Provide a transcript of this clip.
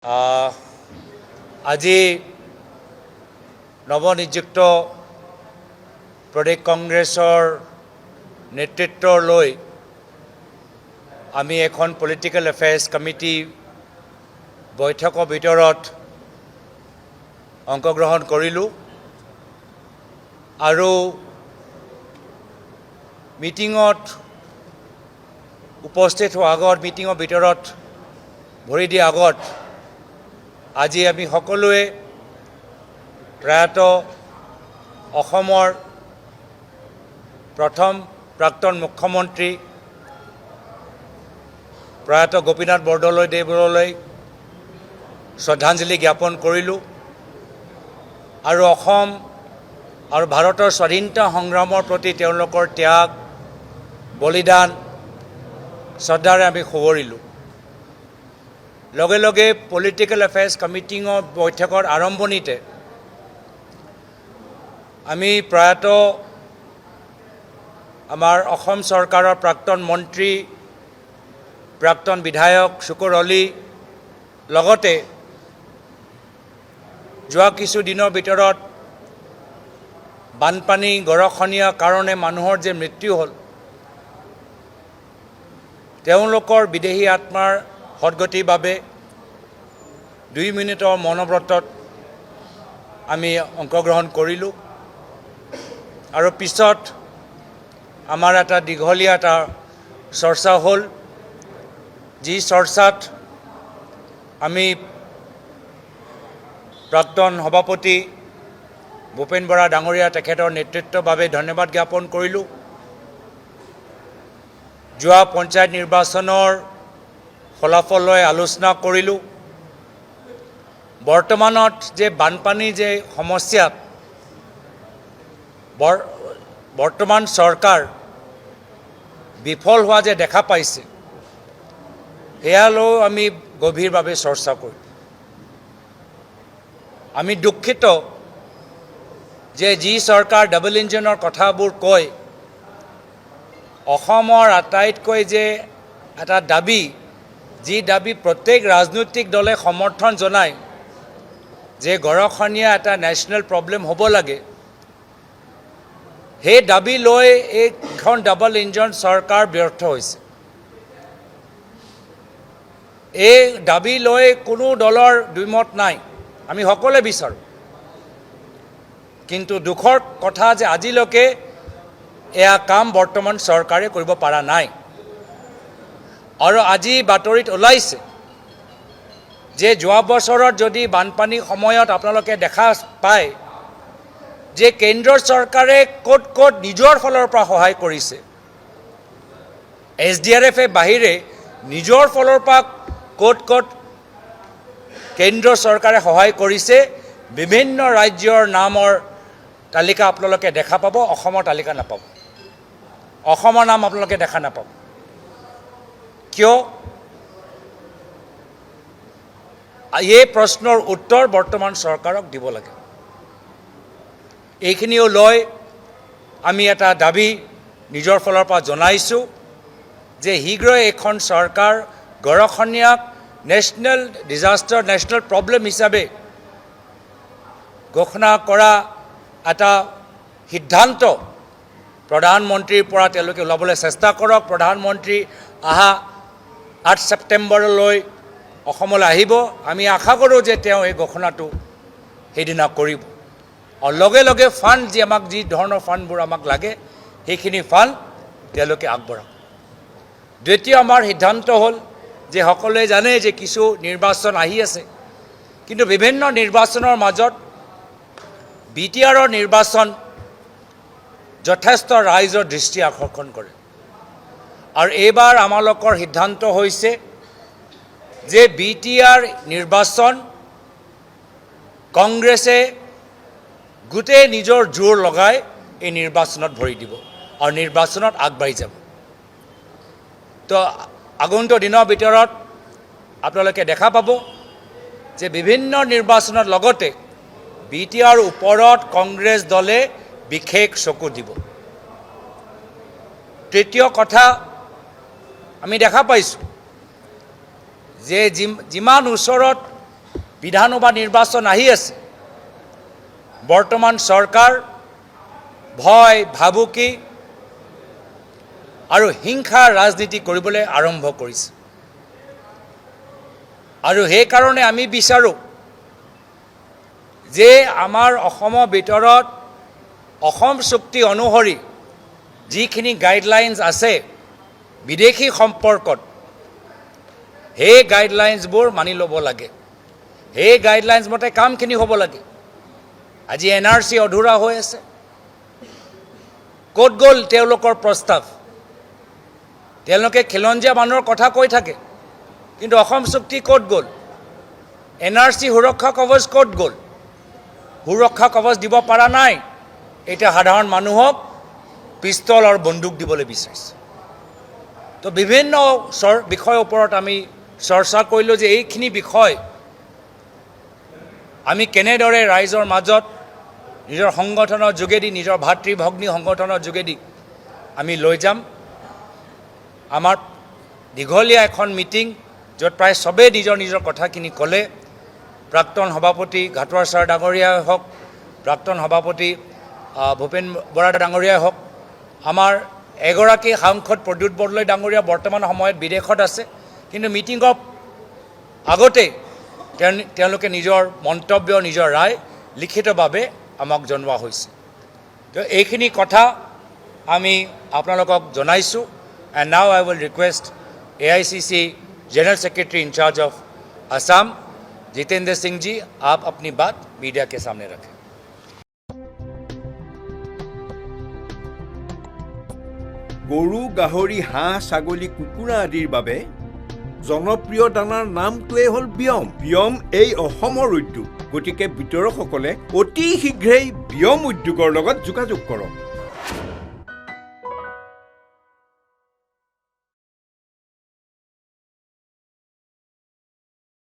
আজি নৱনিযুক্ত প্ৰদেশ কংগ্ৰেছৰ নেতৃত্ব লৈ আমি এখন পলিটিকেল এফেয়াৰ্ছ কমিটি বৈঠকৰ ভিতৰত অংশগ্ৰহণ কৰিলোঁ আৰু মিটিঙত উপস্থিত হোৱাৰ আগত মিটিঙৰ ভিতৰত ভৰি দিয়াৰ আগত আজি আমি সকলোৱে প্ৰায়তঃ অসমৰ প্ৰথম প্ৰাক্তন মুখ্যমন্ত্ৰী প্ৰয়াত গোপীনাথ বৰদলৈদেৱলৈ শ্ৰদ্ধাঞ্জলি জ্ঞাপন কৰিলোঁ আৰু অসম আৰু ভাৰতৰ স্বাধীনতা সংগ্ৰামৰ প্ৰতি তেওঁলোকৰ ত্যাগ বলিদান শ্ৰদ্ধাৰে আমি সোঁৱৰিলোঁ। লগে লগে পলিটিকেল এফেয়াৰ্ছ কমিটিঙৰ বৈঠকৰ আৰম্ভণিতে আমি প্ৰয়াত আমাৰ অসম চৰকাৰৰ প্ৰাক্তন মন্ত্ৰী প্ৰাক্তন বিধায়ক শুকুৰ অলি লগতে যোৱা কিছুদিনৰ ভিতৰত বানপানী গৰাখহনীয়াৰ কাৰণে মানুহৰ যে মৃত্যু হ'ল তেওঁলোকৰ বিদেহী আত্মাৰ সদ্গতিৰ বাবে 2 মিনিটৰ মৌনব্ৰতত আমি অংশগ্ৰহণ কৰিলোঁ আৰু পিছত আমাৰ এটা দীঘলীয়া এটা চৰ্চা হ'ল যি চৰ্চাত আমি প্ৰাক্তন সভাপতি ভূপেন বৰা ডাঙৰীয়া তেখেতৰ নেতৃত্বৰ বাবে ধন্যবাদ জ্ঞাপন কৰিলোঁ। যোৱা পঞ্চায়ত নিৰ্বাচনৰ ফলাফল লৈ আলোচনা কৰিলোঁ। বৰ্তমানত যে বানপানী যে সমস্যাত বৰ্তমান চৰকাৰ বিফল হোৱা যে দেখা পাইছে সেয়ালৈ আমি গভীৰভাৱে চৰ্চা কৰিলোঁ। আমি দুখিত যে যি চৰকাৰ ডাবল ইঞ্জিনৰ কথাবোৰ কয় অসমৰ আটাইতকৈ যে এটা দাবী যি দাবী প্ৰত্যেক ৰাজনৈতিক দলে সমৰ্থন জনায় যে গৰাখহনীয়া এটা নেশ্যনেল প্ৰব্লেম হ'ব লাগে সেই দাবী লৈ এইখন ডাবল ইঞ্জিন চৰকাৰ ব্যৰ্থ হৈছে। এই দাবী লৈ কোনো দলৰ দুইমত নাই, আমি সকলোৱে বিচাৰোঁ, কিন্তু দুখৰ কথা যে আজিলৈকে এয়া কাম বৰ্তমান চৰকাৰে কৰিব পৰা নাই। আৰু আজি বাতৰিত ওলাইছে যে যোৱা বছৰত যদি বানপানীৰ সময়ত আপোনালোকে দেখা পায় যে কেন্দ্ৰ চৰকাৰে ক'ত ক'ত নিজৰ ফালৰ পৰা সহায় কৰিছে, SDRFে বাহিৰে নিজৰ ফালৰ পৰা ক'ত ক'ত কেন্দ্ৰ চৰকাৰে সহায় কৰিছে বিভিন্ন ৰাজ্যৰ নামৰ তালিকা আপোনালোকে দেখা পাব, অসমৰ তালিকা নাপাব, অসমৰ নাম আপোনালোকে দেখা নাপাব। কিয়? এই প্ৰশ্নৰ উত্তৰ বৰ্তমান চৰকাৰক দিব লাগে। এইখিনিও লৈ আমি এটা দাবী নিজৰ ফালৰ পৰা জনাইছোঁ যে শীঘ্ৰেই এখন চৰকাৰ গৰাখহনীয়াক নেশ্যনেল ডিজাষ্টাৰ নেশ্যনেল প্ৰব্লেম হিচাপে ঘোষণা কৰা এটা সিদ্ধান্ত প্ৰধানমন্ত্ৰীৰ পৰা তেওঁলোকে ওলাবলৈ চেষ্টা কৰক। প্ৰধানমন্ত্ৰী অহা 8 ছেপ্টেম্বৰলৈ অসমলৈ আহিব। আমি আশা কৰোঁ যে তেওঁ এই ঘোষণাটো সেইদিনা কৰিব আৰু লগে লগে ফাণ্ড যি ধৰণৰ ফাণ্ডবোৰ আমাক লাগে সেইখিনি ফাণ্ড তেওঁলোকে আগবঢ়াওক। দ্বিতীয় আমাৰ সিদ্ধান্ত হ'ল যে সকলোৱে জানে যে কিছু নিৰ্বাচন আহি আছে, কিন্তু বিভিন্ন নিৰ্বাচনৰ মাজত BTRৰ নিৰ্বাচন যথেষ্ট ৰাইজৰ দৃষ্টি আকৰ্ষণ কৰে আৰু এইবাৰ আমালোকৰ সিদ্ধান্ত হৈছে যে BTR নিৰ্বাচন কংগ্ৰেছে গোটেই নিজৰ জোৰ লগাই এই নিৰ্বাচনত ভৰি দিব আৰু নিৰ্বাচনত আগবাঢ়ি যাব। তো আগন্তুক দিনৰ ভিতৰত আপোনালোকে দেখা পাব যে বিভিন্ন নিৰ্বাচনৰ লগতে BTR ওপৰত কংগ্ৰেছ দলে বিশেষ চকু দিব। তৃতীয় কথা আমি দেখা পাইছোঁ যে যিমান ওচৰত বিধানসভা নিৰ্বাচন আহি আছে বৰ্তমান চৰকাৰ ভয় ভাবুকি আৰু হিংসা ৰাজনীতি কৰিবলৈ আৰম্ভ কৰিছে আৰু সেই কাৰণে আমি বিচাৰো যে আমাৰ অসমৰ ভিতৰত অসম চুক্তি অনুসৰি যিখিনি গাইডলাইন্স আছে বিদেশী সম্পৰ্কত সেই গাইডলাইন্সবোৰ মানি ল'ব লাগে সেই গাইডলাইন্স মতে কামখিনি হ'ব লাগে আজি NRC অধুৰা হৈ আছে ক'ত গ'ল তেওঁলোকৰ প্ৰস্তাৱ তেওঁলোকে খিলঞ্জীয়া মানুহৰ কথা কৈ থাকে কিন্তু অসম চুক্তি ক'ত গ'ল NRC সুৰক্ষা কৱচ ক'ত গ'ল সুৰক্ষা কৱচ দিব পৰা নাই এতিয়া সাধাৰণ মানুহক পিস্তল আৰু বন্দুক দিবলৈ বিচাৰিছে তো বিভিন্ন বিষয়ৰ ওপৰত আমি চৰ্চা কৰিলোঁ যে এইখিনি বিষয় আমি কেনেদৰে ৰাইজৰ মাজত নিজৰ সংগঠনৰ যোগেদি নিজৰ ভাতৃ ভগ্নী সংগঠনৰ যোগেদি আমি লৈ যাম আমাৰ দীঘলীয়া এখন মিটিং য'ত প্ৰায় সবেই নিজৰ নিজৰ কথাখিনি ক'লে প্ৰাক্তন সভাপতি ঘাটুৱাৰ ছাৰ ডাঙৰীয়াই হওক প্ৰাক্তন সভাপতি ভূপেন বৰা ডাঙৰীয়াই হওক আমাৰ এগৰাকী সাংসদ প্ৰদ্যুৎ বৰদলৈ ডাঙৰীয়া বৰ্তমান সময়ত বিদেশত আছে কিন্তু মিটিঙৰ আগতে তেওঁলোকে নিজৰ মন্তব্য নিজৰ ৰায় লিখিতভাৱে আমাক জনোৱা হৈছে তো এইখিনি কথা আমি আপোনালোকক জনাইছোঁ and now I will request AICC general secretary in charge of Assam Jitendra Singh ji आप अपनी बात मीडिया के सामने रखें গৰু গাহৰি হাঁহ ছাগলী কুকুৰা আদিৰ বাবে জনপ্ৰিয় দানাৰ নামটোৱে হ'ল বিয়ম এই অসমৰ উদ্যোগ গতিকে বিতৰকসকলে অতি শীঘ্ৰেই বিয়ম উদ্যোগৰ লগত যোগাযোগ কৰক